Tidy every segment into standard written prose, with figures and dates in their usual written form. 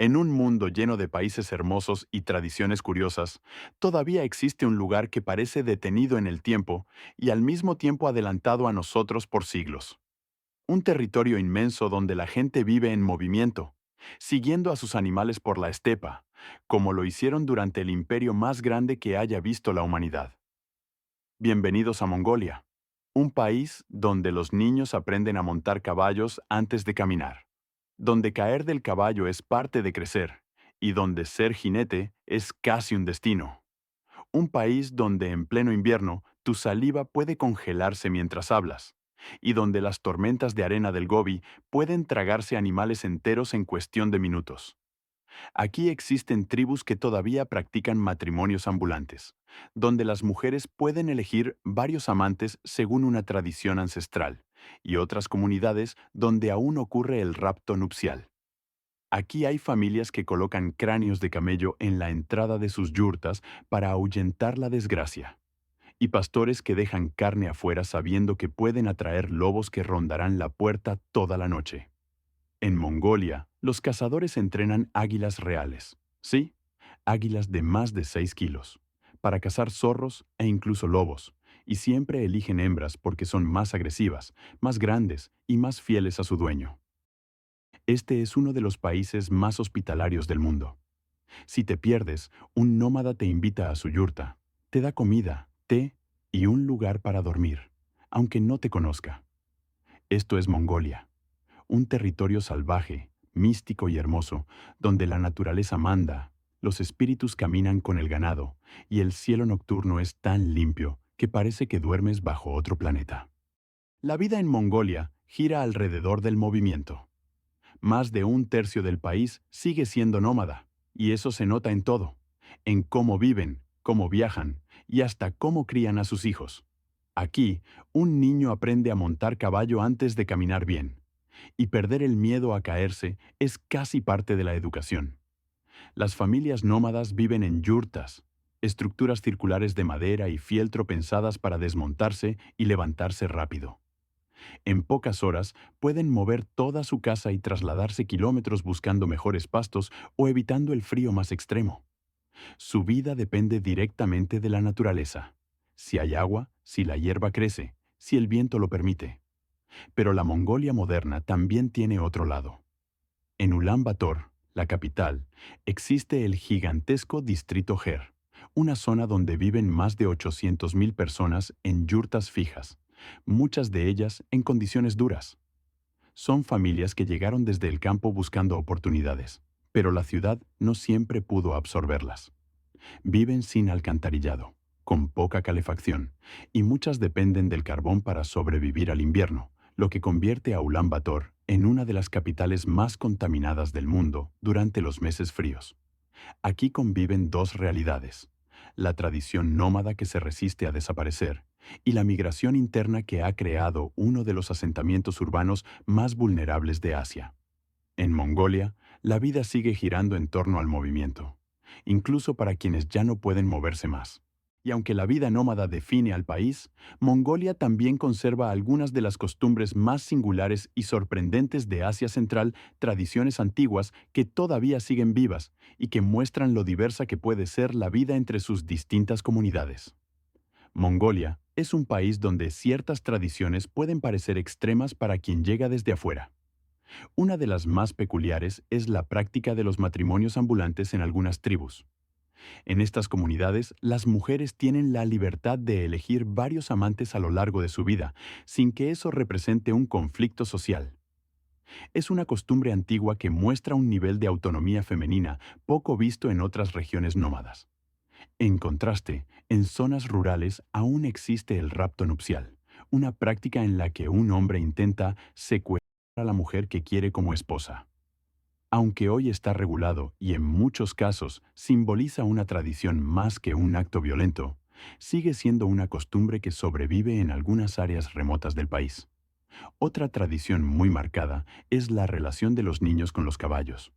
En un mundo lleno de países hermosos y tradiciones curiosas, todavía existe un lugar que parece detenido en el tiempo y al mismo tiempo adelantado a nosotros por siglos. Un territorio inmenso donde la gente vive en movimiento, siguiendo a sus animales por la estepa, como lo hicieron durante el imperio más grande que haya visto la humanidad. Bienvenidos a Mongolia, un país donde los niños aprenden a montar caballos antes de caminar, donde caer del caballo es parte de crecer y donde ser jinete es casi un destino. Un país donde en pleno invierno tu saliva puede congelarse mientras hablas y donde las tormentas de arena del Gobi pueden tragarse animales enteros en cuestión de minutos. Aquí existen tribus que todavía practican matrimonios ambulantes, donde las mujeres pueden elegir varios amantes según una tradición ancestral, y otras comunidades donde aún ocurre el rapto nupcial. Aquí hay familias que colocan cráneos de camello en la entrada de sus yurtas para ahuyentar la desgracia, y pastores que dejan carne afuera sabiendo que pueden atraer lobos que rondarán la puerta toda la noche. En Mongolia, los cazadores entrenan águilas reales, sí, águilas de más de 6 kilos, para cazar zorros e incluso lobos, y siempre eligen hembras porque son más agresivas, más grandes y más fieles a su dueño. Este es uno de los países más hospitalarios del mundo. Si te pierdes, un nómada te invita a su yurta, te da comida, té y un lugar para dormir, aunque no te conozca. Esto es Mongolia, un territorio salvaje, místico y hermoso, donde la naturaleza manda, los espíritus caminan con el ganado, y el cielo nocturno es tan limpio que parece que duermes bajo otro planeta. La vida en Mongolia gira alrededor del movimiento. Más de un tercio del país sigue siendo nómada, y eso se nota en todo, en cómo viven, cómo viajan y hasta cómo crían a sus hijos. Aquí, un niño aprende a montar caballo antes de caminar bien, y perder el miedo a caerse es casi parte de la educación. Las familias nómadas viven en yurtas, estructuras circulares de madera y fieltro pensadas para desmontarse y levantarse rápido. En pocas horas pueden mover toda su casa y trasladarse kilómetros buscando mejores pastos o evitando el frío más extremo. Su vida depende directamente de la naturaleza. Si hay agua, si la hierba crece, si el viento lo permite. Pero la Mongolia moderna también tiene otro lado. En Ulan Bator, la capital, existe el gigantesco distrito Ger, una zona donde viven más de 800.000 personas en yurtas fijas, muchas de ellas en condiciones duras. Son familias que llegaron desde el campo buscando oportunidades, pero la ciudad no siempre pudo absorberlas. Viven sin alcantarillado, con poca calefacción, y muchas dependen del carbón para sobrevivir al invierno, lo que convierte a Ulan Bator en una de las capitales más contaminadas del mundo durante los meses fríos. Aquí conviven dos realidades: la tradición nómada que se resiste a desaparecer y la migración interna que ha creado uno de los asentamientos urbanos más vulnerables de Asia. En Mongolia, la vida sigue girando en torno al movimiento, incluso para quienes ya no pueden moverse más. Y aunque la vida nómada define al país, Mongolia también conserva algunas de las costumbres más singulares y sorprendentes de Asia Central, tradiciones antiguas que todavía siguen vivas y que muestran lo diversa que puede ser la vida entre sus distintas comunidades. Mongolia es un país donde ciertas tradiciones pueden parecer extremas para quien llega desde afuera. Una de las más peculiares es la práctica de los matrimonios ambulantes en algunas tribus. En estas comunidades, las mujeres tienen la libertad de elegir varios amantes a lo largo de su vida, sin que eso represente un conflicto social. Es una costumbre antigua que muestra un nivel de autonomía femenina poco visto en otras regiones nómadas. En contraste, en zonas rurales aún existe el rapto nupcial, una práctica en la que un hombre intenta secuestrar a la mujer que quiere como esposa. Aunque hoy está regulado y en muchos casos simboliza una tradición más que un acto violento, sigue siendo una costumbre que sobrevive en algunas áreas remotas del país. Otra tradición muy marcada es la relación de los niños con los caballos.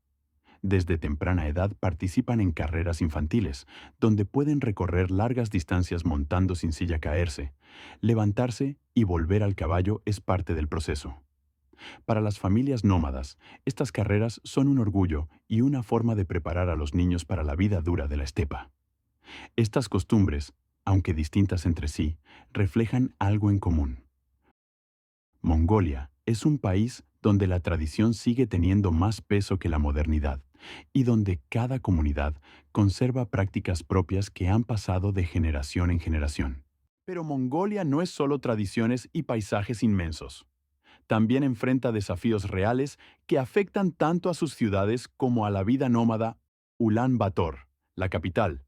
Desde temprana edad participan en carreras infantiles, donde pueden recorrer largas distancias montando sin silla caerse. Levantarse y volver al caballo es parte del proceso. Para las familias nómadas, estas carreras son un orgullo y una forma de preparar a los niños para la vida dura de la estepa. Estas costumbres, aunque distintas entre sí, reflejan algo en común. Mongolia es un país donde la tradición sigue teniendo más peso que la modernidad y donde cada comunidad conserva prácticas propias que han pasado de generación en generación. Pero Mongolia no es solo tradiciones y paisajes inmensos. También enfrenta desafíos reales que afectan tanto a sus ciudades como a la vida nómada. Ulan Bator, la capital,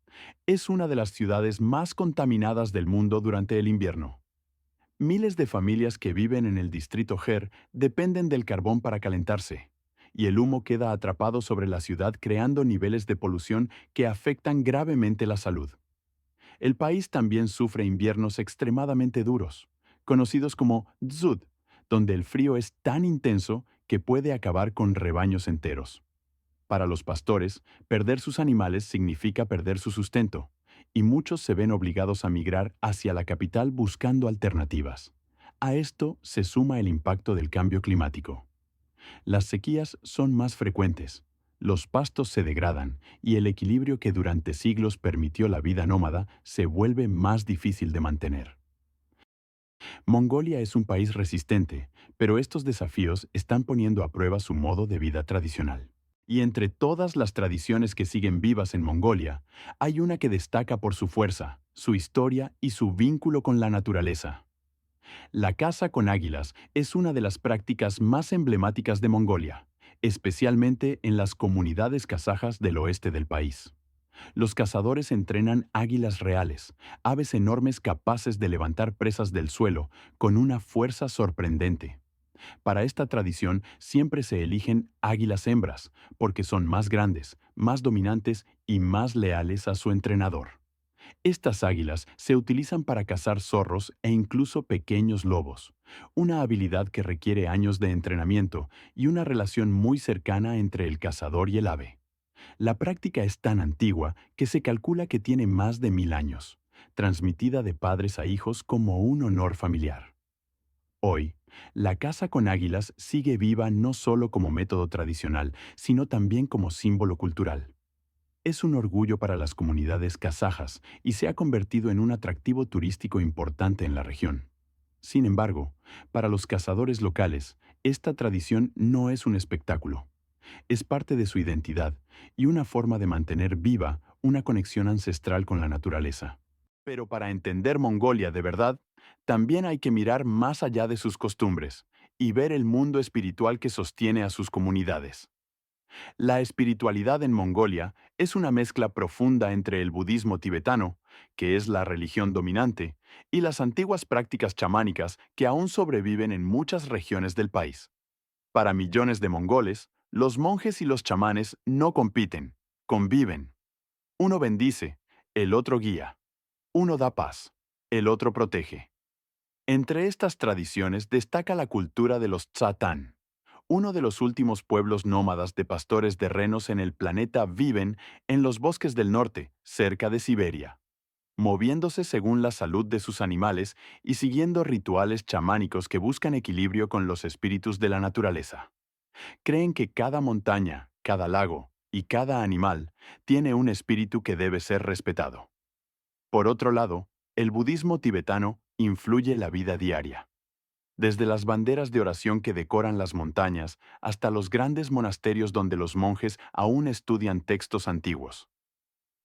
es una de las ciudades más contaminadas del mundo durante el invierno. Miles de familias que viven en el distrito Her dependen del carbón para calentarse, y el humo queda atrapado sobre la ciudad creando niveles de polución que afectan gravemente la salud. El país también sufre inviernos extremadamente duros, conocidos como dzud, donde el frío es tan intenso que puede acabar con rebaños enteros. Para los pastores, perder sus animales significa perder su sustento, y muchos se ven obligados a migrar hacia la capital buscando alternativas. A esto se suma el impacto del cambio climático. Las sequías son más frecuentes, los pastos se degradan y el equilibrio que durante siglos permitió la vida nómada se vuelve más difícil de mantener. Mongolia es un país resistente, pero estos desafíos están poniendo a prueba su modo de vida tradicional. Y entre todas las tradiciones que siguen vivas en Mongolia, hay una que destaca por su fuerza, su historia y su vínculo con la naturaleza. La caza con águilas es una de las prácticas más emblemáticas de Mongolia, especialmente en las comunidades kazajas del oeste del país. Los cazadores entrenan águilas reales, aves enormes capaces de levantar presas del suelo con una fuerza sorprendente. Para esta tradición siempre se eligen águilas hembras, porque son más grandes, más dominantes y más leales a su entrenador. Estas águilas se utilizan para cazar zorros e incluso pequeños lobos, una habilidad que requiere años de entrenamiento y una relación muy cercana entre el cazador y el ave. La práctica es tan antigua que se calcula que tiene más de 1000 años, transmitida de padres a hijos como un honor familiar. Hoy, la caza con águilas sigue viva no solo como método tradicional, sino también como símbolo cultural. Es un orgullo para las comunidades kazajas y se ha convertido en un atractivo turístico importante en la región. Sin embargo, para los cazadores locales, esta tradición no es un espectáculo. Es parte de su identidad y una forma de mantener viva una conexión ancestral con la naturaleza. Pero para entender Mongolia de verdad, también hay que mirar más allá de sus costumbres y ver el mundo espiritual que sostiene a sus comunidades. La espiritualidad en Mongolia es una mezcla profunda entre el budismo tibetano, que es la religión dominante, y las antiguas prácticas chamánicas que aún sobreviven en muchas regiones del país. Para millones de mongoles, los monjes y los chamanes no compiten, conviven. Uno bendice, el otro guía. Uno da paz, el otro protege. Entre estas tradiciones destaca la cultura de los Tsatán. Uno de los últimos pueblos nómadas de pastores de renos en el planeta viven en los bosques del norte, cerca de Siberia, moviéndose según la salud de sus animales y siguiendo rituales chamánicos que buscan equilibrio con los espíritus de la naturaleza. Creen que cada montaña, cada lago y cada animal tiene un espíritu que debe ser respetado. Por otro lado, el budismo tibetano influye la vida diaria. Desde las banderas de oración que decoran las montañas hasta los grandes monasterios donde los monjes aún estudian textos antiguos.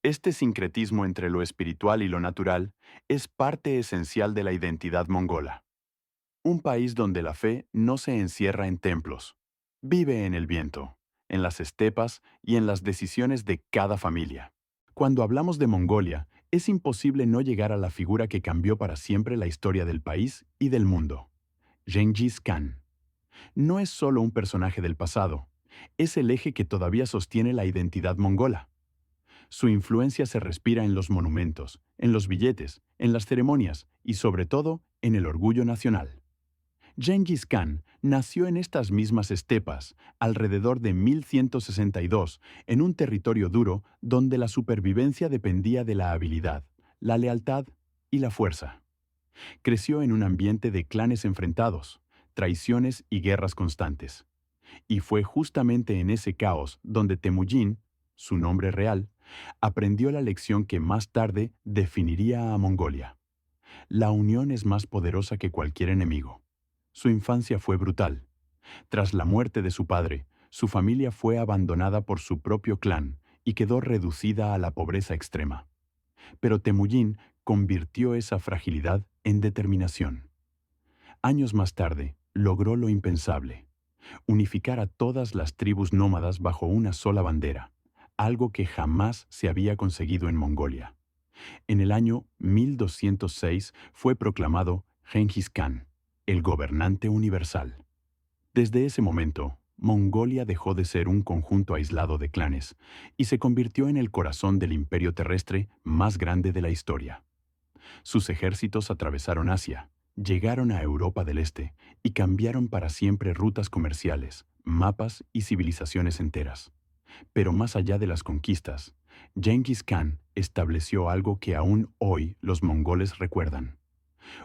Este sincretismo entre lo espiritual y lo natural es parte esencial de la identidad mongola. Un país donde la fe no se encierra en templos. Vive en el viento, en las estepas y en las decisiones de cada familia. Cuando hablamos de Mongolia, es imposible no llegar a la figura que cambió para siempre la historia del país y del mundo. Gengis Khan. No es solo un personaje del pasado, es el eje que todavía sostiene la identidad mongola. Su influencia se respira en los monumentos, en los billetes, en las ceremonias y sobre todo en el orgullo nacional. Gengis Khan nació en estas mismas estepas, alrededor de 1162, en un territorio duro donde la supervivencia dependía de la habilidad, la lealtad y la fuerza. Creció en un ambiente de clanes enfrentados, traiciones y guerras constantes. Y fue justamente en ese caos donde Temujin, su nombre real, aprendió la lección que más tarde definiría a Mongolia. La unión es más poderosa que cualquier enemigo. Su infancia fue brutal. Tras la muerte de su padre, su familia fue abandonada por su propio clan y quedó reducida a la pobreza extrema. Pero Temujin convirtió esa fragilidad en determinación. Años más tarde, logró lo impensable: unificar a todas las tribus nómadas bajo una sola bandera, algo que jamás se había conseguido en Mongolia. En el año 1206 fue proclamado Genghis Khan, el gobernante universal. Desde ese momento, Mongolia dejó de ser un conjunto aislado de clanes y se convirtió en el corazón del imperio terrestre más grande de la historia. Sus ejércitos atravesaron Asia, llegaron a Europa del Este y cambiaron para siempre rutas comerciales, mapas y civilizaciones enteras. Pero más allá de las conquistas, Genghis Khan estableció algo que aún hoy los mongoles recuerdan: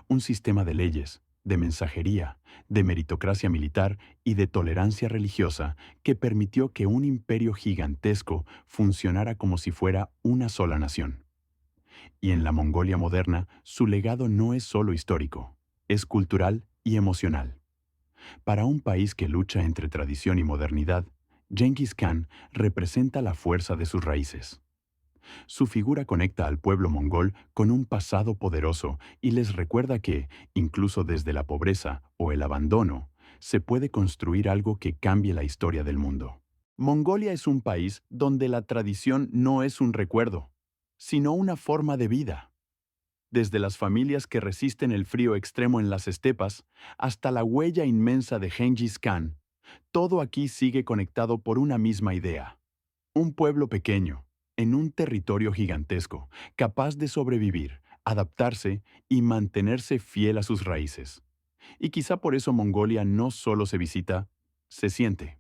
un sistema de leyes, de mensajería, de meritocracia militar y de tolerancia religiosa que permitió que un imperio gigantesco funcionara como si fuera una sola nación. Y en la Mongolia moderna, su legado no es solo histórico, es cultural y emocional. Para un país que lucha entre tradición y modernidad, Genghis Khan representa la fuerza de sus raíces. Su figura conecta al pueblo mongol con un pasado poderoso y les recuerda que, incluso desde la pobreza o el abandono, se puede construir algo que cambie la historia del mundo. Mongolia es un país donde la tradición no es un recuerdo, sino una forma de vida. Desde las familias que resisten el frío extremo en las estepas hasta la huella inmensa de Genghis Khan, todo aquí sigue conectado por una misma idea: un pueblo pequeño, en un territorio gigantesco, capaz de sobrevivir, adaptarse y mantenerse fiel a sus raíces. Y quizá por eso Mongolia no solo se visita, se siente.